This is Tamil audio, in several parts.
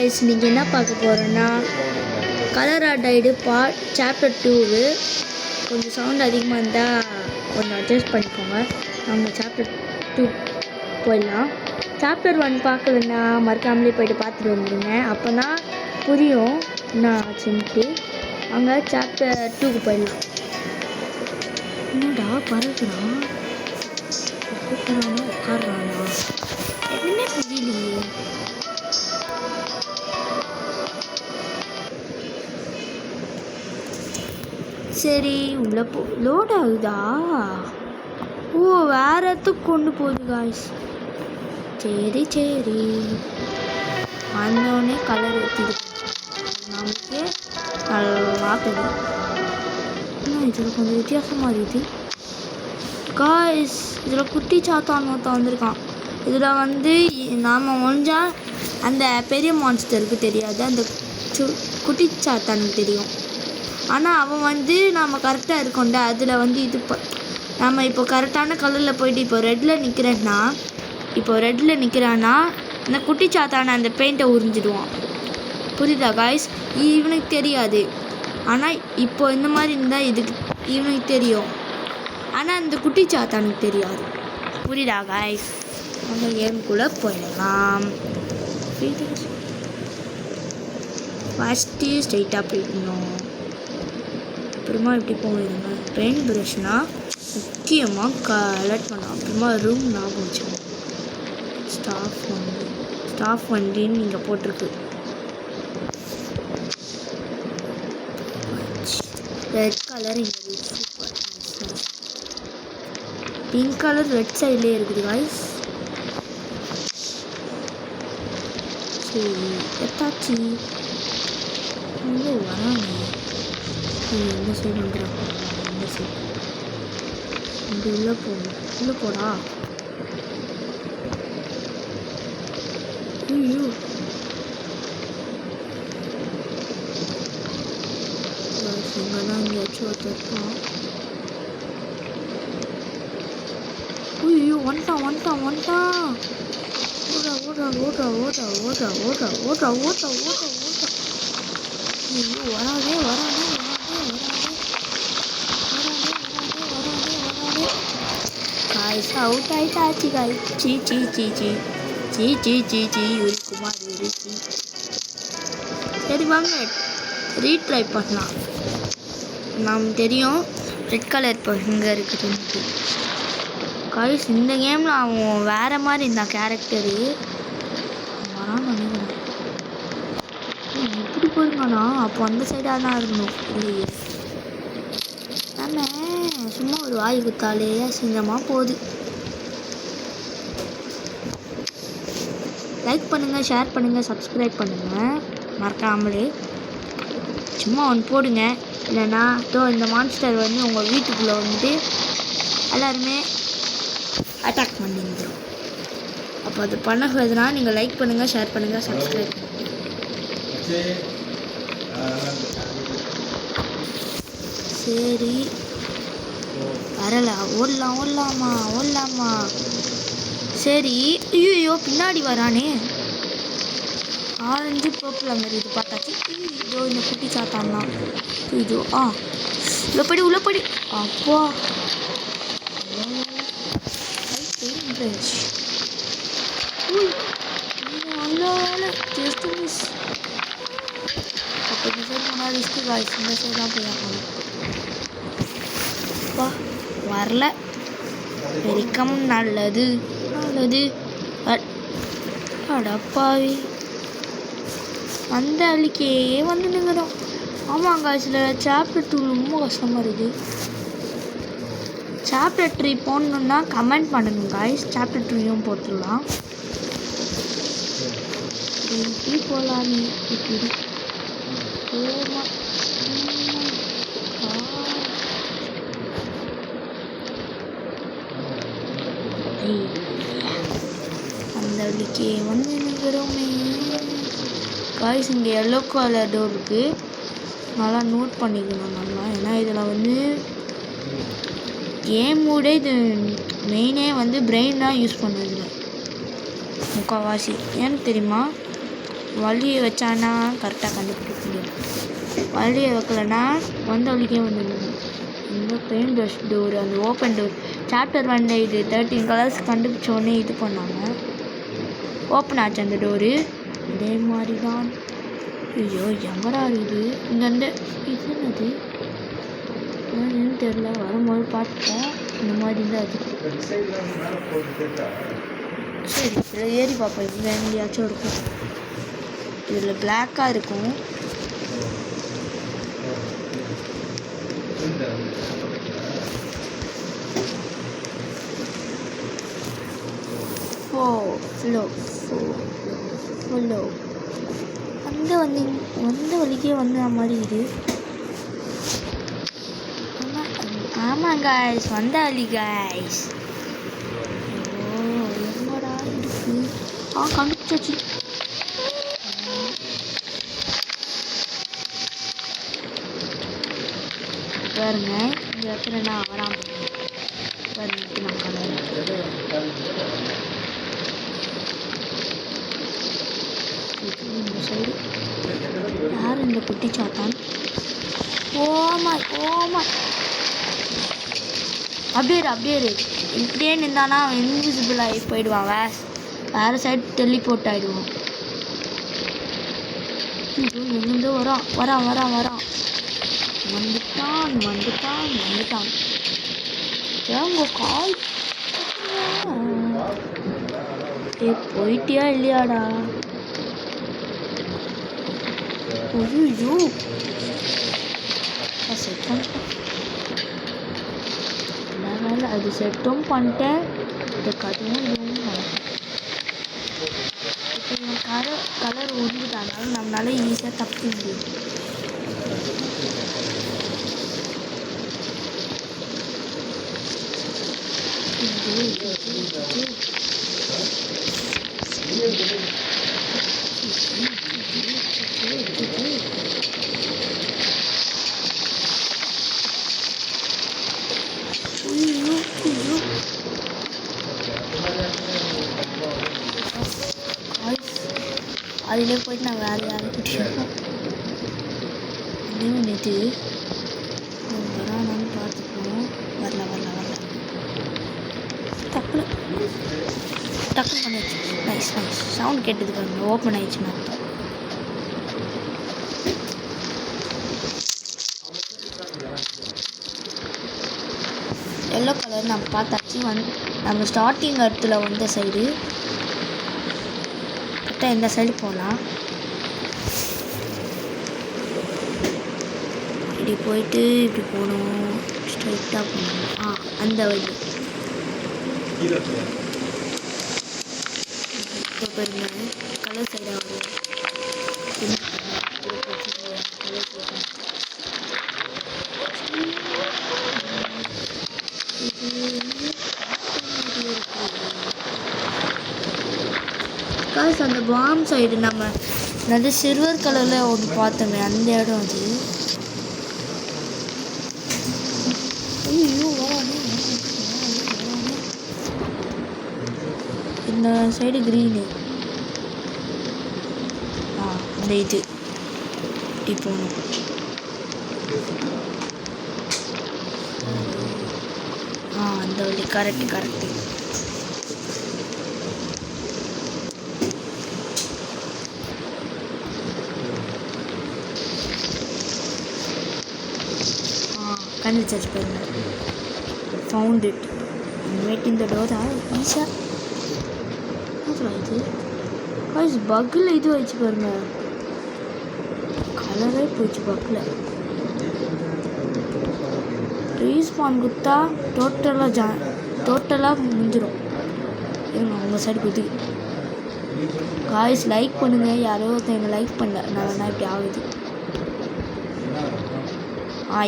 காய்ஸ் நீங்கள் என்ன பார்க்க போகிறோன்னா கலர் அடைடு பார்ட் சாப்டர் 2 கொஞ்சம் சவுண்ட் அதிகமாக இருந்தால் கொஞ்சம் அட்ஜஸ்ட் பண்ணிக்கோங்க. நம்ம சாப்டர் 2 போயிடலாம். சாப்டர் 1 பார்க்கலன்னா மறக்காமலே போய்ட்டு பார்த்துட்டு வந்துடுங்க. அப்போ தான் புரியும் என்ன ஆச்சுன்ட்டு. அங்கே சாப்டர் 2க்கு போயிடலாம். என்னடா பறக்குறான், உட்காடுறானா, என்ன புரியலையே. சரி உள்ள லோட் ஆகுதா? ஓ வேற இடத்துக்கு கொண்டு போகுது காய்ஸ். சரி சரி வந்தோடனே கலர் ஊற்றிடு நமக்கு நல்லா தெரியும். இன்னும் இதில் கொஞ்சம் வித்தியாசமாக இருக்குது காய்ஸ். இதில் குட்டி சாத்தான் ஒருத்தன் வந்திருக்கான். இதில் வந்து நாம் ஒழிஞ்சா அந்த பெரிய மான்ஸ்டருக்கு தெரியாது, அந்த குட்டி சாத்தானுக்கு தெரியும். ஆனால் அவன் வந்து நம்ம கரெக்டாக இருக்கோண்ட அதில் வந்து இது நம்ம இப்போ கரெக்டான கலரில் போயிட்டு இப்போ ரெட்டில் நிற்கிறான்னா இந்த குட்டி சாத்தான அந்த பெயிண்ட்டை உறிஞ்சிடுவான். புரியுதா காய்ஸ்? இவனுக்கு தெரியாது. ஆனால் இப்போ இந்த மாதிரி இருந்தால் இவனுக்கு தெரியும், ஆனால் இந்த குட்டி சாத்தானுக்கு தெரியாது. புரியுதா காய்ஸ்? அந்த கேமுக்குள்ளே போயிடலாம். ஃபஸ்ட்டு ஸ்ட்ரைட்டாக போயிடணும். அப்புறமா இப்படி போயிடுங்க. பெயிண்ட் ப்ரஷ்னால் முக்கியமாக கலெக்ட் பண்ணலாம். அப்புறமா ரூம் ஞாபகம் வச்சுக்கணும். ஸ்டாஃப் வண்டின்னு நீங்கள் போட்டிருக்கு. ரெட் கலர் இந்த சூப்பர். பிங்க் கலர் ரெட் சைட்லேயே இருக்குது காய்ஸ். சரி எத்தாச்சு இங்கே வராங்க. எந்த சைடு வந்துடுறாங்க, எந்த சைடு இங்கே உள்ளே போடா. ஐயோ இங்கே தான் எங்கேயாச்சும் ஒருத்தர் இருப்பான். ஐயோ வந்துட்டான். ஓடுறா. ஐயோ வராதே. காய்ஸ் அவுட் ஆயிட்டாச்சு காய். குமார் இருச்சி. சரி வாங்க ரீட்ரை பண்ணலாம். நமக்கு தெரியும் ரெட் கலர் இப்போ இங்கே இருக்குதுன்ட்டு. காய்ஸ் இந்த கேமில் அவன் வேறு மாதிரி இருந்தான் கேரக்டரு. வரான்னு நினைக்கிறேன். எப்படி போயிருக்கானா? அப்போ அந்த சைடாக தான் இருக்கணும். இல்லையே ஆமாம், சும்மா ஒரு வாய் குத்தாலே அசிங்கமாக போகுது. லைக் பண்ணுங்கள், ஷேர் பண்ணுங்கள், சப்ஸ்கிரைப் பண்ணுங்கள் மறக்காமலே. சும்மா ஒன்று போடுங்க. இல்லைன்னா இந்த மான்ஸ்டர் வந்து உங்கள் வீட்டுக்குள்ளே வந்துட்டு எல்லாருமே அட்டாக் பண்ணிடுறோம். அப்போ அது பண்ணதுனா நீங்கள் லைக் பண்ணுங்கள், ஷேர் பண்ணுங்கள், சப்ஸ்கிரைப் பண்ணுங்கள். சரி வரல. ஓடலாமா. சரி ஐயோ பின்னாடி வரானே. ஆரஞ்சு பர்பிள் மாதிரி இது பார்த்தாச்சு. இதோ இந்த குட்டி சாத்தான் தான். இதோ உள்ள படி. அப்பா ஜஸ்ட் மிஸ். அப்போ இந்த சைடு போனால் ரிஸ்க்கு காய்ஸ். இந்த சைடு தான் போய் ஆகணும். அப்பா வரல. வெரிக்கம் நல்லது. அடப்பாவி அந்த அள்ளிக்கே வந்து நிற்கிறோம். ஆமாங்க இதில் சாப்டர் 2 ரொம்ப கஷ்டமாக இருக்குது. சாப்டர் 3 போடணுன்னா கமெண்ட் பண்ணுங்க காய்ஸ். சாப்டர் 2யும் போட்டுடலாம். இப்படி போகலாமே. இப்படி போமா. அந்த வழிக்கே வந்து நிற்கிறோமே காய்ஸ். இங்கே எல்லோ கலர் டோர் இருக்குது. நல்லா நோட் பண்ணிக்கணும் நல்லா. ஏன்னா இதில் வந்து கேமோட இது மெயினே வந்து பிரெயின் தான் யூஸ் பண்ணுறதில்ல முக்கால்வாசி. ஏன்னு தெரியுமா? வழியை வச்சானா கரெக்டாக கண்டுபிடிக்க முடியும். வழியை வைக்கலன்னா வந்த வழிக்கே வந்துடணும். இந்த பெயின் ப்ரஷ் டோர், அந்த ஓப்பன் டோர் சாப்டர் 1 இது 13 கலர்ஸ் கண்டுபிடிச்சோடனே இது பண்ணாங்க, ஓப்பன் ஆச்சு அந்த டோரு. இதே மாதிரி தான். ஐயோ எங்கடா இருக்குது இங்கேருந்து? இது என்னது என்னன்னு தெரில. வரும்போது பார்த்துப்போம். இந்த மாதிரி தான் அது. சரி இதில் ஏறி பார்ப்போம். இதில் எங்கேயாச்சும் இருக்கும். இதில் பிளாக்காக இருக்கும். ஃபுல்லோ வந்த வழிக்கே வந்த மாதிரி இது. ஆமாம் காய்ஸ், வந்த வழி காய்ஸ். ஓ எங்கடா இருக்கு? கண்டுபிடிச்சாச்சு. பாருங்க இந்த இடத்துல நான் வராமல் பாருங்க. நான் கலர் இந்த சைடு யார் இந்த குட்டி சாத்தான்? ஓமாய் அப்படியே இப்படியே நின்றானா அவன் இன்விசிபிள் ஆகி போயிடுவான். வேறு சைடு டெலிபோர்ட் ஆகிடுவான். எங்கேருந்தோ வரான் வந்துட்டான். ஏங்க கால் போயிட்டியா இல்லையாடா? ஐயோ வேலை அது செட்டும் பண்ணிட்டேன். இதுக்கு அதுவும் இதுவும் பண்ணிட்டேன். இப்போ இவன் கலர் உருந்துட்டானாலும் நம்மளால ஈஸியாக தப்பிக்க முடியும். அதிலே போயிட்டு நான் வேறு யாருக்கிட்டேன் இது வரானான்னு பார்த்துப்போம். வரல டக்குன்னு பண்ணிடுச்சு. நைஸ் சவுண்ட் கேட்டது பாருங்க. ஓப்பன் ஆயிடுச்சுன்னா எல்லோ கலர் நம்ம பார்த்தாச்சு. நம்ம ஸ்டார்டிங் இடத்துல வந்த சைடு கரெக்டாக இந்த சைடு போகலாம். இப்படி போயிட்டு இப்படி போகணும். ஸ்ட்ரைட்டாக போகணும். அந்த வழி இப்போ பாருங்க. கலர் சைடாக வரும். காய்ஸ் அந்த பாம் சைடு நம்ம நல்ல சில்வர் கலரில் ஒன்று பார்த்தோமே அந்த இடம் அது. ஐயோ இந்த சைடு க்ரீனு. அந்த இது இப்படி போகணும். அந்த வழி கரெக்டு. கண்டுபிடிச்சாச்சு பாருங்க. Found it. மேட் இந்த டோரா ஈஸியாக இது காய்ஸ் பக்கில் இது ஆயிடுச்சு பாருங்க. கலரே போயிடுச்சு பக்கில். ரீஸ்பான் கொடுத்தா டோட்டலாக முடிஞ்சிடும். இருங்க உங்கள் சைடு குதி. காய்ஸ் லைக் பண்ணுங்கள். யாரோ ஒருத்தவங்க லைக் பண்ணல. நான் இப்படி ஆகுது.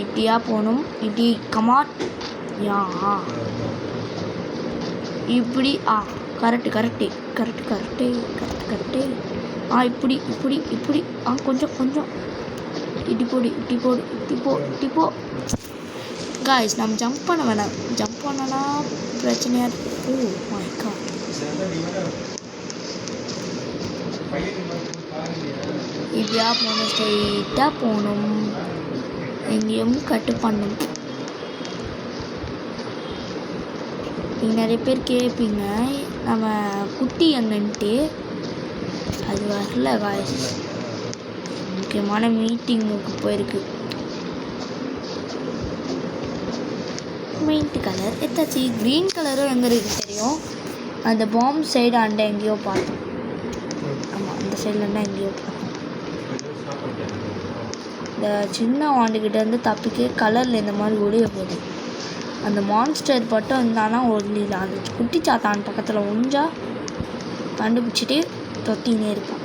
இப்படியா போகணும். இப்படி கமாட் இப்படி கரெக்டு இப்படி கொஞ்சம் இப்படி போ. காய்ஸ் நம்ம ஜம்ப் பண்ண வேணாம். ஜம்ப் பண்ணனா பிரச்சனையாக இருக்கு. மை காட் இப்படியா போகணும், ஸ்ட்ரைட்டாக போகணும், எங்கேயும் கட்டு பண்ணணும். நீங்கள் நிறைய பேர் கேட்பீங்க நம்ம குட்டி எங்கன்ட்டு, அது வரல காய்ஸ், முக்கியமான மீட்டிங்குக்கு போயிருக்கு. பெயிண்ட் கலர் எத்தாச்சு, க்ரீன் கலரும் எங்கே இருக்குது தெரியும், அந்த பாம்பு சைடு அண்டை எங்கேயோ பார்த்தோம். ஆமாம், அந்த சைட்லன்னா எங்கேயோ பார்த்தோம். இந்த சின்ன வாண்டுக்கிட்ட இருந்து தப்பிக்க கலரில் இந்த மாதிரி ஒளிய போகுது. அந்த மான்ஸ்டர் பட்டம் இருந்தானா ஒளியில் அந்த குட்டி சாத்தான் பக்கத்தில் ஒஞ்சா கண்டுபிடிச்சிட்டு தொத்தினே இருப்பான்.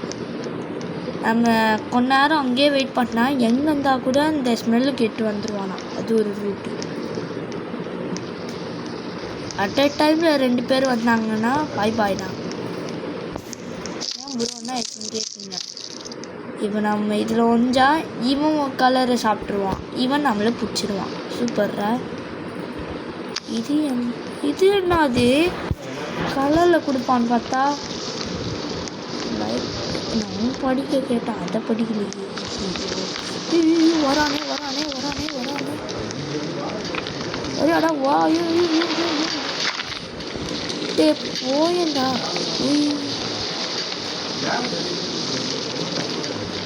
நம்ம கொஞ்ச நேரம் அங்கேயே வெயிட் பண்ணா எங்கே இருந்தால் கூட அந்த ஸ்மெல்லு கெட்டு வந்துடுவானா, அது ஒரு ரூட்டு. அட் அ டைமில் 2 பேர் வந்தாங்கன்னா பாய் தான். ஏன் ப்ரோன்னா கேட்பீங்க. இப்போ நம்ம இதில் ஒஞ்சா இவன் கலரை சாப்பிட்ருவான், இவன் நம்மளை பிடிச்சிருவான். சூப்பர்ரா. இது என்னது கலரில் கொடுப்பான்னு பார்த்தா நான் படிக்க கேட்டேன், அதை படிக்கலையே. வரானே வரானே வரானே வரானே அடா வா, போயண்டா,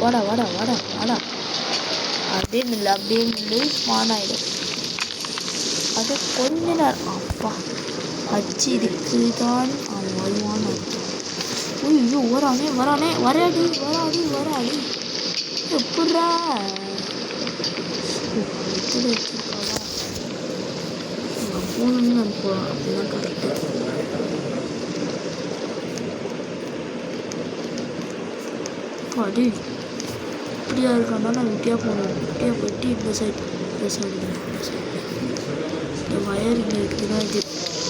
வாடா வாடா வாடா வாடா. அப்படியே மில்லு ஸ்மான் ஆகிடும். அது கொஞ்ச நேரம் அப்பா அச்சு இதுக்கு தான் அவன் வருவான்னு அர்த்தம். ஐயோ வரானே வரானே வராடி வராடி வராடி எப்படா வச்சுருக்காவா போகணும்னு அனுப்புவான். அப்படிதான் கரெக்டு. அடி இப்படியா இருக்கான்னா நான் விட்டியாக போகணும். விட்டியாக போயிட்டு இந்த சைடு இந்த வயர் இங்கே இருக்குதுன்னா இது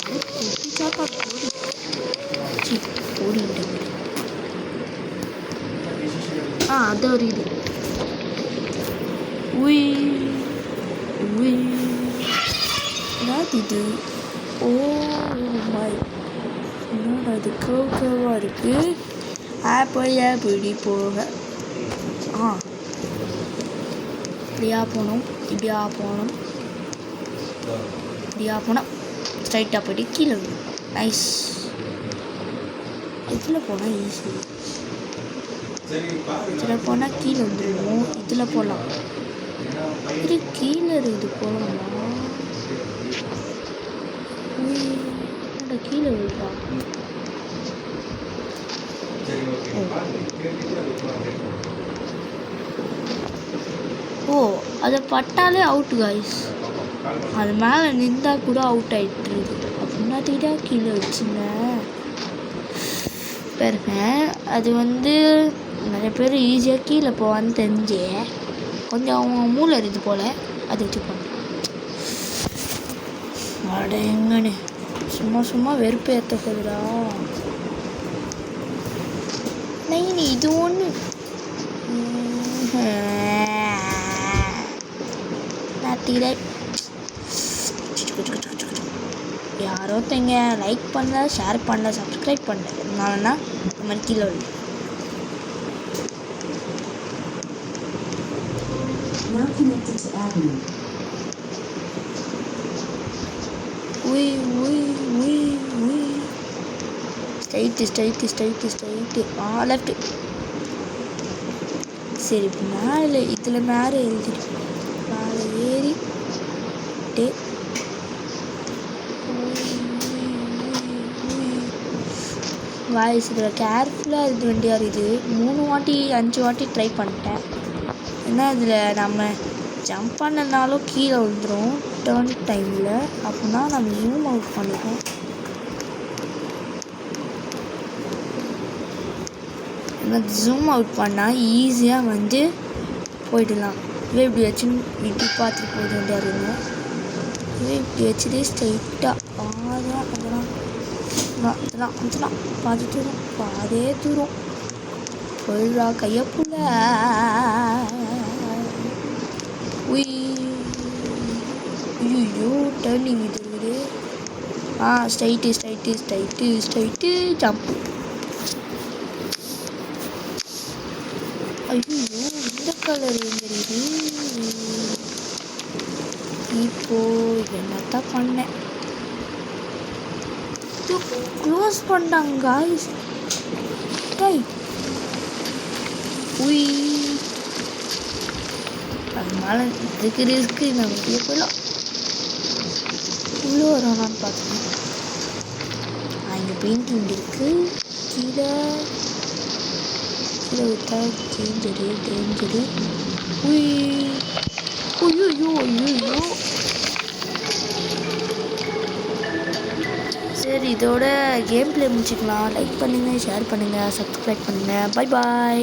குட்டிச்சாப்பா ஓடிட்டேன். அது ஒரு இது என்னது இது? ஓ மை, என்னோட அது கவுக்கவாக இருக்குது. ஆப்பிள் பிடி போக இப்படியா போனோம், இப்படியா போனோம், இப்படியா போனால் ஸ்ட்ரைட்டாக போய்ட்டு கீழே விடும். நைஸ். இதில் போனால் ஈஸி, இதில் போனால் கீழே வந்துடுவோம். இதில் போகலாம், இது கீழே இருக்குது போகலாமா? கீழே விடுறா. ஓ அதை பட்டாலே அவுட்டு காய்ஸ். அது மேலே நின்றால் கூட அவுட் ஆகிட்டுருது. அப்படின்னா தீடா கீழே வச்சுங்க பாருங்க. அது நிறைய பேர் ஈஸியாக கீழே போவான்னு தெரிஞ்சு கொஞ்சம் அவங்க மூளை இருக்குது போல், அது வச்சுப்பாங்க. அட எங்கன்னு சும்மா வெறுப்பு ஏற்ற போகுதா? நீ இது ஒன்று யாரோ தங்க லைக் பண்ணல, ஷேர் பண்ணல, சப்ஸ்கிரைப் பண்ணல, அதனாலன்னா இந்த மாதிரி கீழே வருது. Straight left. சரி மேலே இதில் மேலே எழுதிட்டு மேலே ஏறிட்டு வாய்ஸ் இதில் கேர்ஃபுல்லாக இது வண்டியாக இருக்குது. 3 வாட்டி 5 வாட்டி ட்ரை பண்ணிட்டேன். ஏன்னா இதில் நம்ம ஜம்ப் பண்ணனாலும் கீழே விழுந்துடும் டேர்ன் டைமில். அப்படின்னா நம்ம ஜூம் அவுட் பண்ணிப்போம். ஜூம் அவுட் பண்ணால் ஈஸியாக போயிடலாம். இவே இப்படி வச்சு இப்படி பார்த்துட்டு போயிட்டு வந்தாருங்க. இவே இப்படி வச்சுட்டு ஸ்ட்ரைட்டாக அதெல்லாம் பாதி தூரம் பாதே தூரம் போயிடுறா கையப்புள்ள. ஐயோ டர்னிங் இது இருக்குது. Straight jump. ஐயோ இந்த கலர் எங்கிறது? இப்போ என்னத்தான் பண்ணேன்? க்ளோஸ் பண்ணிட்டாங்க காய்ஸ். டேய் உய், அதனால இதுக்கு ரிஸ்க்கு. நான் வெளியே போயிடலாம். உள்ளே வரானான்னு பார்த்தேன். இங்கே பெயிண்டிங் இருக்கு. கீழே கீழே விட்டா டேஞ்சரு. உய் ஐயோ. சரி, இதோட கேம் பிளே முடிச்சுக்கலாம். லைக் பண்ணுங்கள், ஷேர் பண்ணுங்கள், சப்ஸ்கிரைப் பண்ணுங்கள். Bye bye.